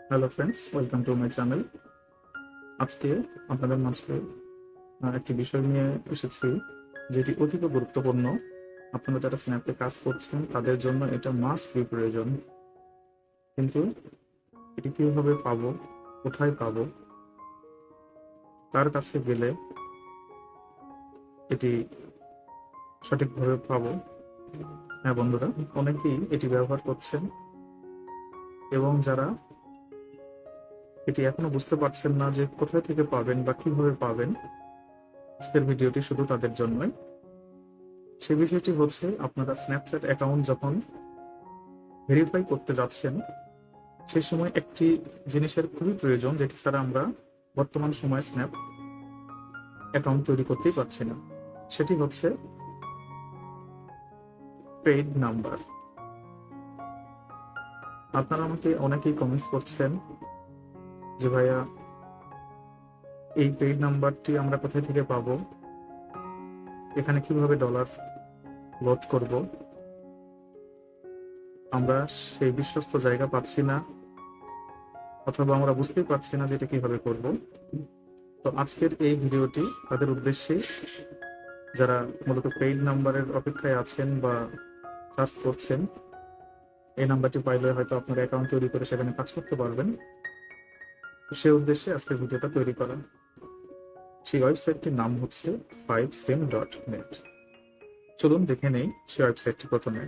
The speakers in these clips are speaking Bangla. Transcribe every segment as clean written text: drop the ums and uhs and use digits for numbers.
Hello friends, welcome to my channel. আজকে আপনাদের মাঝে একটি বিষয় নিয়ে এসেছি, যেটি অতীব গুরুত্বপূর্ণ। আপনারা যারা স্ন্যাপে কাজ করছেন তাদের জন্য এটা মাস্ট বি প্রয়োজন। কিন্তু এটি কীভাবে পাবো, কোথায় পাবো, কার কাছে গেলে এটি সঠিকভাবে পাবো? হ্যাঁ বন্ধুরা, অনেকেই এটি ব্যবহার করছেন এবং যারা এটি এখনো বুঝতে পারছেন না যে কোথায় থেকে পাবেন বা কিভাবে পাবেন, আজকের ভিডিওটি শুধু তাদের জন্যই। সেই বিষয়টি হচ্ছে, আপনারা স্ন্যাপচ্যাট অ্যাকাউন্ট যখন ভেরিফাই করতে যাচ্ছেন সেই সময় একটি জিনিসের খুবই প্রয়োজন, যেটি ছাড়া আমরা বর্তমান সময়ে স্ন্যাপ অ্যাকাউন্ট তৈরি করতেই পারছি না। সেটি হচ্ছে পেইড নাম্বার। আপনারা আমাকে অনেকেই কমেন্টস করছেন যে ভাইয়া, এই পেইড নাম্বারটি আমরা কোথায় থেকে পাবো, এখানে কিভাবে ডলার লোড করব, আমরা সেই বিশ্বস্ত জায়গা পাচ্ছি না, অথবা আমরা বুঝতেই পারছি না যে এটা কিভাবে করব। তো আজকের এই ভিডিওটি তাদের উদ্দেশ্যে, যারা মূলত পেইড নাম্বারের অপেক্ষায় আছেন বা সার্চ করছেন। এই নাম্বারটি পাইলে হয়তো আপনার অ্যাকাউন্ট তৈরি করে সেখানে কাজ করতে পারবেন। সেই উদ্দেশ্যে আজকের ভিডিওটা তৈরি করা। সেই ওয়েবসাইটটির নাম হচ্ছে 5sim.net। চলুন দেখে নেই সেই ওয়েবসাইটটি। প্রথমে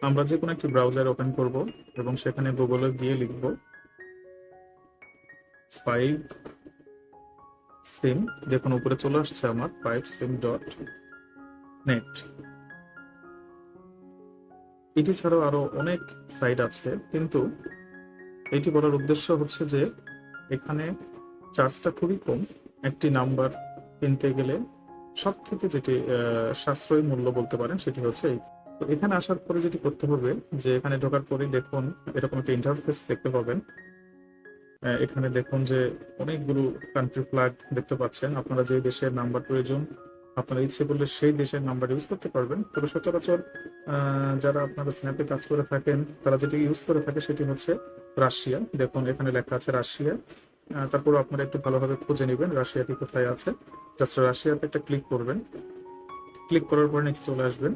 আমরা যে কোনো একটি ব্রাউজার ওপেন করব এবং সেখানে গুগলে গিয়ে লিখব 5sim। দেখুন উপরে চলে আসছে আমার 5sim.net। এটি ছাড়াও আরো অনেক সাইট আছে, কিন্তু এটি বলার উদ্দেশ্য হচ্ছে যে এখানে চার্জটা খুবই কম। একটি নাম্বার কিনতে গেলে সব থেকে যেটি সাশ্রয়ী মূল্য বলতে পারেন সেটি হচ্ছে এই। তো এখানে আসার পরে যেটি করতে হবে, যে এখানে ঢোকার পরেই দেখুন এরকম একটা ইন্টারফেস দেখতে পাবেন। এখানে দেখুন যে অনেকগুলো কান্ট্রি ফ্ল্যাগ দেখতে পাচ্ছেন। আপনারা যে দেশের নাম্বার প্রয়োজন, আপনারা ইচ্ছে করলে সেই দেশের নাম্বার ইউজ করতে পারবেন। তবে সচরাচর যারা আপনারা স্ন্যাপে কাজ করে থাকেন তারা যেটি ইউজ করে থাকে সেটি হচ্ছে রাশিয়া। দেখুন এখানে লেখা আছে রাশিয়া। তারপর আপনারা একটু ভালোভাবে খুঁজে নেবেন রাশিয়াটি কোথায় আছে। জাস্ট রাশিয়াতে একটা ক্লিক করবেন। ক্লিক করার পর নিচে চলে আসবেন।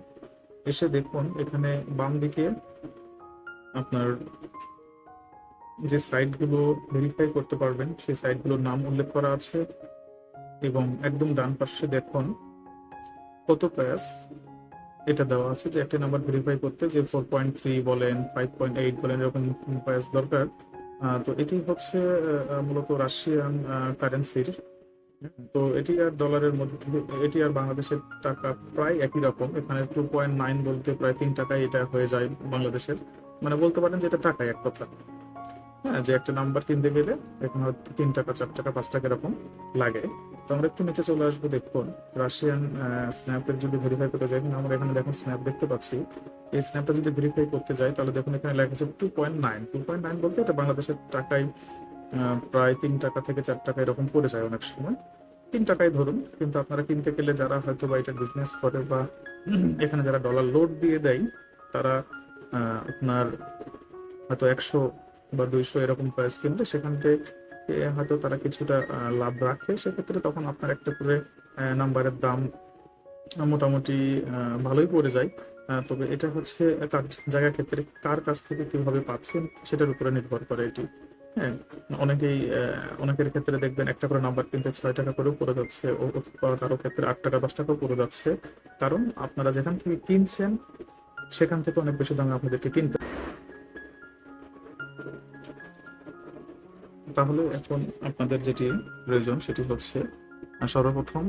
এসে দেখুন এখানে বাম দিকে আপনার যে সাইটগুলো ভেরিফাই করতে পারবেন সেই সাইটগুলোর নাম উল্লেখ করা আছে, এবং একদম ডান পাশে দেখুন কত প্রাইস এটা দেওয়া আছে, যে একটা নাম্বার ভেরিফাই করতে যে 4.3 বলেন, 5.8 বলেন, এরকম প্রাইস দরকার। তো এটি হচ্ছে মূলত রাশিয়ান কারেন্সির। তো এটি আর ডলারের মধ্যে, এটি আর বাংলাদেশের টাকা প্রায় একই রকম। এখানে 2.9 বলতে প্রায় 3 টাকায় এটা হয়ে যায় বাংলাদেশের। মানে বলতে পারেন যে এটা টাকায় এক কথা। হ্যাঁ, যে একটা নাম্বার কিনতে গেলে এখন হয়তো 3 টাকা, 4 টাকা, 5 টাকা এরকম লাগে। তো আমরা একটু নিচে চলে আসবো। দেখুন রাশিয়ান স্ন্যাপের যদি ভেরিফাই করতে যাই, আমরা এখানে দেখুন স্ন্যাপ দেখতে পাচ্ছি। এই স্ন্যাপটা যদি ভেরিফাই করতে যাই তাহলে দেখুন এখানে লেখা আছে 2.9। 2.9 বলতে এটা বাংলাদেশের টাকায় প্রায় 3 টাকা থেকে 4 টাকা এরকম পড়ে যায় অনেক সময়। 3 টাকায় ধরুন। কিন্তু আপনারা কিনতে গেলে যারা হয়তো বা এটা বিজনেস করে বা এখানে যারা ডলার লোড দিয়ে দেয়, তারা আপনার হয়তো 100 বা 200 এরকম প্রাইস কিনলে সেখান থেকে হয়তো তারা কিছুটা লাভ রাখে। সেক্ষেত্রে তখন আপনার একটা করে নাম্বারের দাম মোটামুটি ভালোই পড়ে যায়। তবে এটা হচ্ছে কার জায়গা ক্ষেত্রে কার কাছ থেকে কিভাবে পাচ্ছেন সেটার উপরে নির্ভর করে এটি। হ্যাঁ, অনেকেই অনেকের ক্ষেত্রে দেখবেন একটা করে নাম্বার কিনতে 6 টাকা করেও পড়ে যাচ্ছে, অথবা কারো ক্ষেত্রে 8 টাকা 10 টাকাও পড়ে যাচ্ছে। কারণ আপনারা যেখান থেকে কিনছেন সেখান থেকে অনেক বেশি দামে আপনাদেরকে কিনতে। তাহলে এখন আপনাদের যেটি প্রয়োজন সেটি হচ্ছে সর্বপ্রথম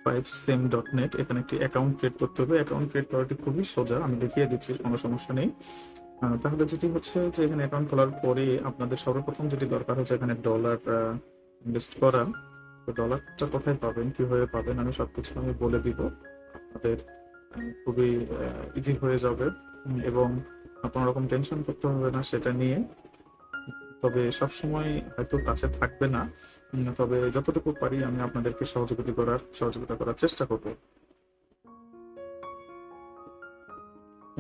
5sim.net। এখানে একটি অ্যাকাউন্ট ক্রিয়েট করতে হবে। অ্যাকাউন্ট ক্রিয়েট করাটি খুবই সোজা, আমি দেখিয়ে দিচ্ছি, কোনো সমস্যা নেই। তাহলে যেটি হচ্ছে যে এখানে অ্যাকাউন্ট খোলার পরে আপনাদের সর্বপ্রথম যেটি দরকার হচ্ছে এখানে ডলার ইনভেস্ট করা। তো ডলারটা কোথায় পাবেন, কিভাবে পাবেন, আমি সবকিছু আমি বলে দিব। আপনাদের খুবই ইজি হয়ে যাবে, এবং কোনো রকম টেনশন করতে হবে না সেটা নিয়ে। তবে সবসময় হয়তো কাছে থাকবে না, তবে যতটুকু পারি আমি আপনাদেরকে সহযোগিতা করার চেষ্টা করব।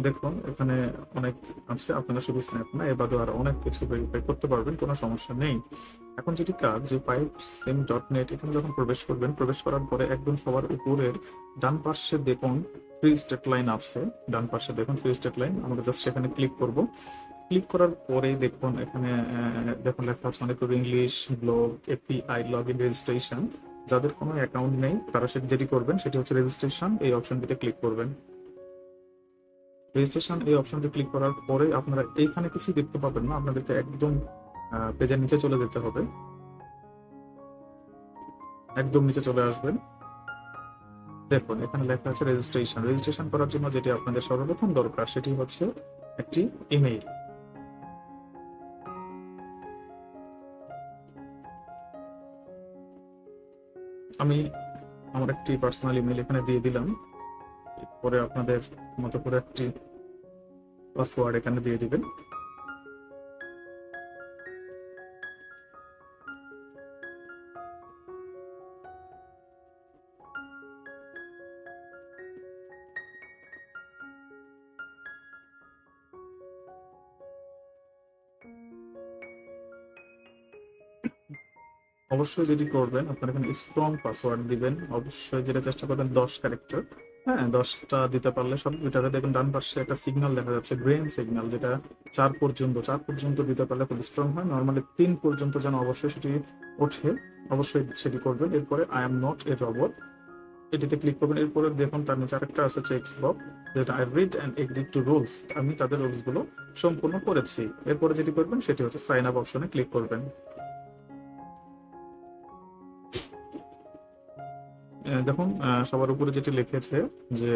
দেখুন এখানে অনেক আছে, আপনারা শুধু স্ন্যাপ না, এ বাদেও আরো অনেক কিছু ভেরিফাই করতে পারবেন, কোনো সমস্যা নেই। এখন যেটি কাজ, যে pipesym.net এখানে যখন প্রবেশ করবেন, প্রবেশ করার পরে একদম সবার উপরের ডান পাশে দেখুন ফ্রি স্টেট লাইন আছে, ডান পাশে দেখুন ফ্রি স্টেট লাইন, আমরা জাস্ট সেখানে ক্লিক করব। ক্লিক করার পরেই দেখুন এখানে দেখুন লেখা আছে অনেকগুলো English, blog, API, log in, registration. যাদের কোনো অ্যাকাউন্ট নেই তারা সেটি যেটি করবেন সেটি হচ্ছে রেজিস্ট্রেশন, এই অপশনটিতে ক্লিক করবেন। রেজিস্ট্রেশন এই অপশনটি ক্লিক করার পরে আপনারা এইখানে কিছু দেখতে পাবেন না, আপনাদেরকে একদম পেজের নিচে চলে যেতে হবে, একদম নিচে চলে আসবেন। দেখুন এখানে লেখা আছে রেজিস্ট্রেশন। রেজিস্ট্রেশন করার জন্য যেটি আপনাদের সর্বপ্রথম দরকার সেটি হচ্ছে একটি ইমেইল। আমি আমার একটি পার্সোনাল ইমেইল এখানে দিয়ে দিলাম, পরে আপনাদের মতো করে একটি পাসওয়ার্ড এখানে দিয়ে দিবেন। অবশ্যই যেটি করবেন আপনারা এখানে স্ট্রং পাসওয়ার্ড দিবেন, অবশ্যই যেটা চেষ্টা করবেন 10 ক্যারেক্টার। হ্যাঁ, 10টা দিতে পারলে সব। এটাতে দেখুন ডান পাশে একটা সিগন্যাল দেখা যাচ্ছে, গ্রেন সিগন্যাল, যেটা 4 পর্যন্ত দিতে পারলে খুব স্ট্রং হয়। নর্মালি 3 পর্যন্ত যেন অবশ্যই সেটি ওঠে, অবশ্যই সেটি করবেন। এরপরে I am not a robot, এটিতে ক্লিক করবেন। এরপরে দেখুন তার নিচে আরেকটা আছে চেকস বক্স, যেটা I read and agree to rules, আমি তাদের রুলস গুলো সম্পূর্ণ করেছি। এরপরে যেটি করবেন সেটি হচ্ছে সাইন আপ অপশনে ক্লিক করবেন। দেখুন সবার উপরে যেটি লিখেছে যে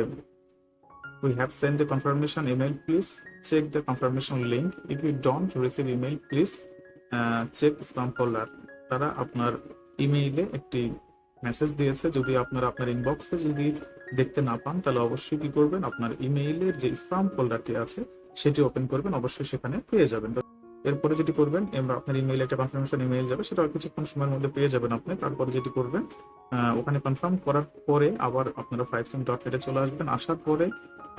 we have sent the confirmation email, please check the confirmation link, if you don't receive email please check spam folder। তারা আপনার ইমেইলে একটি মেসেজ দিয়েছে, যদি আপনারা আপনার ইনবক্সে যদি দেখতে না পান তাহলে অবশ্যই কি করবেন, আপনার ইমেইলের যে স্প্যাম ফোল্ডারটি আছে সেটি ওপেন করবেন, অবশ্যই সেখানে পেয়ে যাবেন। এরপরে যেটি করবেন, আপনার ইমেইলে একটা কনফার্মেশন ইমেইল যাবে, সেটা কিছুক্ষণ সময়ের মধ্যে পেয়ে যাবেন আপনি। তারপরে যেটি করবেন, ওখানে কনফার্ম করার পরে আবার আপনারা fivesim.net চলে আসবেন। আসার পরে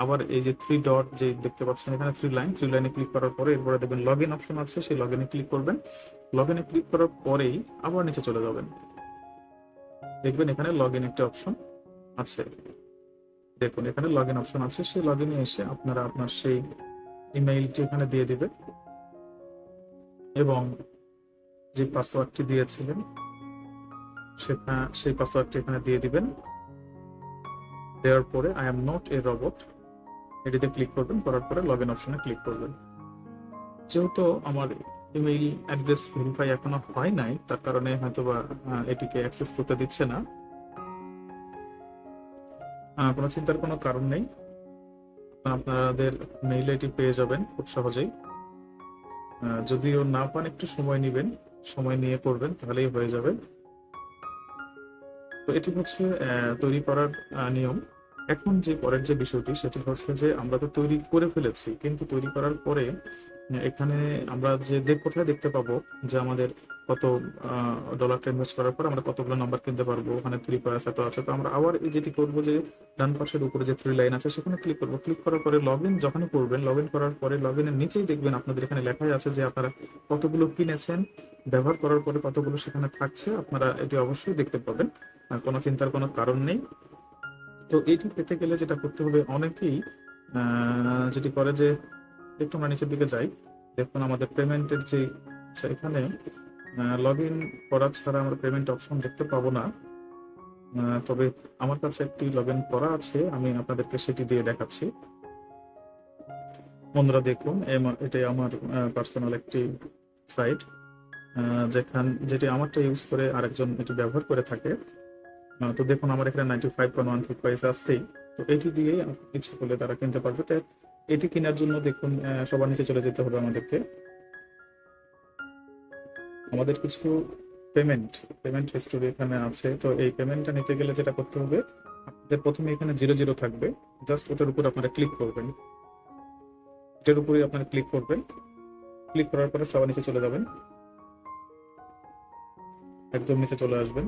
আবার এই যে 3 ডট যে দেখতে পাচ্ছেন এখানে 3 লাইন, 3 লাইনে ক্লিক করার পরে এরপরে দেখবেন লগ ইন অপশন আছে, সেই লগ ইনে ক্লিক করবেন। লগ ইনে ক্লিক করার পরেই আবার নিচে চলে যাবেন, দেখবেন এখানে লগ ইন একটা অপশন আছে। দেখুন এখানে লগ ইন অপশন আছে, সেই লগ ইনে এসে আপনারা আপনার সেই ইমেইলটি এখানে দিয়ে দিবেন এবং যে পাসওয়ার্ডটি দিয়েছিলেন সেটা, সেই পাসওয়ার্ডটি এখানে দিয়ে দিবেন। দেওয়ার পরে I am not a robot এটিতে ক্লিক করবেন, করার পরে লগ ইন অপশনে ক্লিক করবেন। যেহেতু আমার ইমেইল অ্যাড্রেস ভেরিফাই এখনো হয় নাই, তার কারণে হয়তোবা এটিকে অ্যাক্সেস করতে দিচ্ছে না। কোনো চিন্তার কোনো কারণ নেই, আপনাদের মেইল আইডি পেয়ে যাবেন খুব সহজেই। যদিও না পান একটু সময় নেবেন, সময় নিয়ে করবেন তাহলেই হয়ে যাবে। তো এটি হচ্ছে তৈরি করার নিয়ম। এখন যে পরের যে বিষয়টি সেটি হচ্ছে যে আমরা তো তৈরি করে ফেলেছি, কিন্তু তৈরি করার পরে এখানে আমরা যে কোথায় দেখতে পাবো যে আমাদের কত ডলারটা ইনভেস্ট করার পর আমরা কতগুলো নাম্বার কিনতে পারবো, ওখানে 3 এত আছে। তো আমরা আবার এই যেটি করবো যে ডান পাশের উপরে যে 3 লাইন আছে সেখানে ক্লিক করবো। ক্লিক করার পরে লগ ইন যখনই করবেন, লগ ইন করার পরে লগ ইনের নিচেই দেখবেন আপনাদের এখানে লেখাই আছে যে আপনারা কতগুলো কিনেছেন, ব্যবহার করার পরে কতগুলো সেখানে থাকছে, আপনারা এটি অবশ্যই দেখতে পাবেন, কোনো চিন্তার কোনো কারণ নেই। তো এইটি পেতে গেলে যেটা করতে হবে, অনেকেই যেটি করে যে একটু আমরা নিচের দিকে যাই, দেখুন আমাদের পেমেন্টের যে এখানে লগ ইন করা ছাড়া আমরা পেমেন্ট অপশন দেখতে পাবো না। তবে আমার কাছে একটি লগ ইন করা আছে, আমি আপনাদেরকে সেটি দিয়ে দেখাচ্ছি। বন্ধুরা দেখুন এটাই আমার পার্সোনাল একটি সাইট, যেটি আমারটা ইউজ করে আরেকজন এটি ব্যবহার করে থাকে। তো দেখুন আমার এখানে 95.13 পয়সা আসছেই, তো এটি দিয়ে ইচ্ছে করলে তারা কিনতে পারবে। তো এটি কেনার জন্য দেখুন সবার নিচে চলে যেতে হবে আমাদেরকে। আমাদের কিছু পেমেন্ট হিস্টোরি এখানে আছে, তো এই পেমেন্টটা নিতে গেলে যেটা করতে হবে, আপনাদের প্রথমে এখানে 00 থাকবে, জাস্ট ওটার উপর আপনারা ক্লিক করবেন, এটার উপরে আপনারা ক্লিক করবেন। ক্লিক করার পরে সবার নিচে চলে যাবেন, একদম নিচে চলে আসবেন,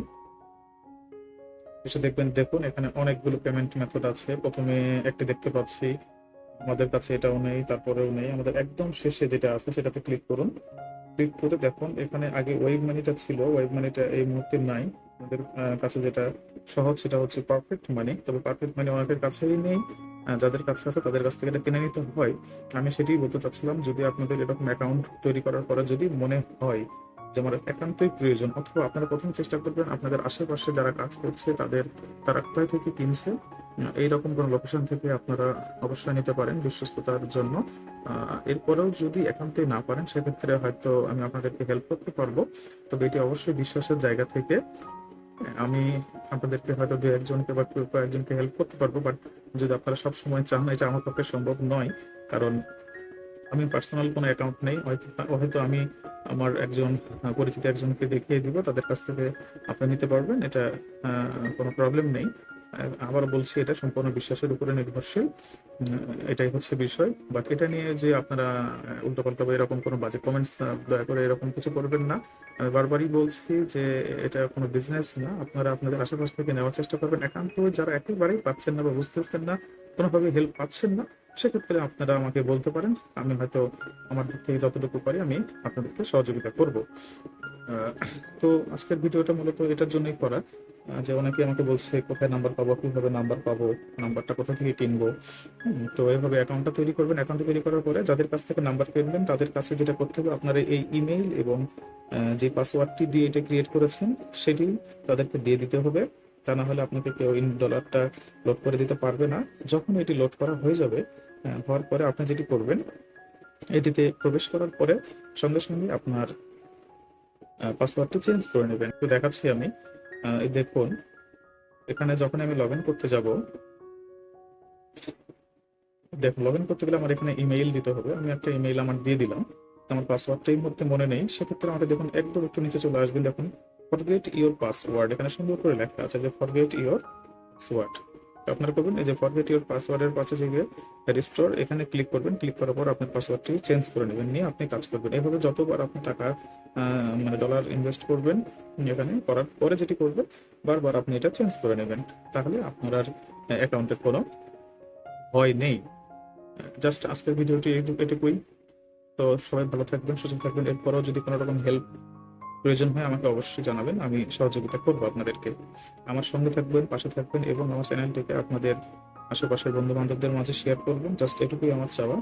এসে দেখবেন দেখুন এখানে অনেকগুলো পেমেন্ট মেথড আছে। প্রথমে একটি দেখতে পাচ্ছি আমাদের কাছে এটাও নেই, তারপরেও নেই, আমাদের একদম শেষে যেটা আছে সেটাতে ক্লিক করুন। ক্লিক করে দেখুন এখানে আগে ওয়েব মানিটা ছিল, ওয়েব মানিটা এই মুহূর্তে নাই। আমাদের কাছে যেটা সহজ সেটা হচ্ছে পারফেক্ট মানি, তবে পারফেক্ট মানি অনেকের কাছেই নেই। যাদের কাছে আছে তাদের কাছ থেকে এটা কিনে নিতে হয়। আমি সেটাই বলতে চাচ্ছিলাম, যদি আপনাদের এরকম অ্যাকাউন্ট তৈরি করার পরে যদি মনে হয় যে আমার একান্তই প্রয়োজন, অথবা আপনারা প্রথম চেষ্টা করবেন আপনাদের আশেপাশে যারা কাজ করছে তারা কোথায় থেকে কিনছে, এইরকম কোনো লোকেশন থেকে আপনারা অবশ্যই নিতে পারেন বিশ্বস্ততার জন্য। এরপরেও যদি একান্তই না পারেন সেক্ষেত্রে হয়তো আমি আপনাদেরকে হেল্প করতে পারবো, তবে এটি অবশ্যই বিশ্বাসের জায়গা থেকে। আমি আপনাদেরকে হয়তো দু একজনকে বা কয়েকজনকে হেল্প করতে পারবো, বাট যদি আপনারা সব সময় চান, এটা আমার পক্ষে সম্ভব নয়। কারণ আমি পার্সোনাল কোনো অ্যাকাউন্ট নেই, হয়তো হয়তো আমি আমার একজন পরিচিত একজনকে দেখিয়ে দিব, তাদের কাছ থেকে আপনি নিতে পারবেন, এটা কোনো প্রবলেম নেই। আবার বলছি, এটা সম্পূর্ণ বিশ্বাসের উপরে নির্ভরশীল। এটাই হচ্ছে বিষয়। বাট এটা নিয়ে যে আপনারা উল্টোপাল্টা বা এরকম কোনো বাজে কমেন্টস দয়া করে এরকম কিছু করবেন না। আমি বারবারই বলছি যে এটা কোনো বিজনেস না, আপনারা আপনাদের আশেপাশ থেকে নেওয়ার চেষ্টা করবেন। একান্ত যারা একেবারেই পাচ্ছেন না বা বুঝতেছেন না, কোনোভাবে হেল্প পাচ্ছেন না, সেক্ষেত্রে আপনারা আমাকে বলতে পারেন, আমি হয়তো আমার দিক থেকে যতটুকু পারি আমি আপনাদেরকে সহযোগিতা করব। তো আজকের ভিডিওটা মূলত এটার জন্যই করা, যে অনেকে আমাকে বলছে কোথায় নাম্বার পাবো, কিভাবে নাম্বার পাবো, নাম্বারটা কোথা থেকে কিনবো। তো এইভাবে অ্যাকাউন্টটা তৈরি করবেন। অ্যাকাউন্ট তৈরি করার পরে যাদের কাছ থেকে নাম্বার কিনবেন তাদের কাছে যেটা করতে হবে, আপনার এই ইমেইল এবং যে পাসওয়ার্ডটি দিয়ে এটা ক্রিয়েট করেছেন সেটি তাদেরকে দিয়ে দিতে হবে। তা না হলে আপনাকে কেউ $ডলারটা লোড করে দিতে পারবে না। যখন এটি লোড করা হয়ে যাবে, হওয়ার পরে আপনি যেটি করবেন, এটিতে প্রবেশ করার পরে সঙ্গে সঙ্গে আপনার পাসওয়ার্ডটি চেঞ্জ করে নেবেন। তো দেখাচ্ছি আমি। এই দেখুন, এখানে যখন আমি লগ ইন করতে যাব, দেখুন লগ ইন করতে গেলে আমার এখানে ইমেইল দিতে হবে। আমি একটা ইমেইল আমার দিয়ে দিলাম। আমার পাসওয়ার্ডটা এই মুহূর্তে মনে নেই, সেক্ষেত্রে আমাকে দেখুন একদম একটু নিচে চলে আসবেন, দেখুন ফরগেট ইওর পাসওয়ার্ড, এখানে সুন্দর করে লেখা আছে যে ফরগেট ইওর পাসওয়ার্ড। তো আপনারা করবেন এই যে ফরগেট ইওর পাসওয়ার্ডের পাশে যে রিস্টোর, এখানে ক্লিক করবেন। ক্লিক করার পর আপনার পাসওয়ার্ডটি চেঞ্জ করে নেবেন, নিয়ে আপনি কাজ করবেন। এভাবে যতবার আপনি টাকা মানে ডলার ইনভেস্ট করবেন, এখানে করার পরে যেটি করবেন, বারবার আপনি এটা চেঞ্জ করে নেবেন, তাহলে আপনার আর অ্যাকাউন্টের কোনো ভয় নেই। জাস্ট আজকের ভিডিওটি এটুকুই। তো সবাই ভালো থাকবেন, সুস্থ থাকবেন। এরপরেও যদি কোনো রকম হেল্প প্রয়োজন হয় আমাকে অবশ্যই জানাবেন, আমি সহযোগিতা করবো আপনাদেরকে। আমার সঙ্গে থাকবেন, পাশে থাকবেন এবং আমার চ্যানেলটিকে আপনাদের আশেপাশের বন্ধু বান্ধবদের মাঝে শেয়ার করবেন। জাস্ট এটুকুই আমার চাওয়া।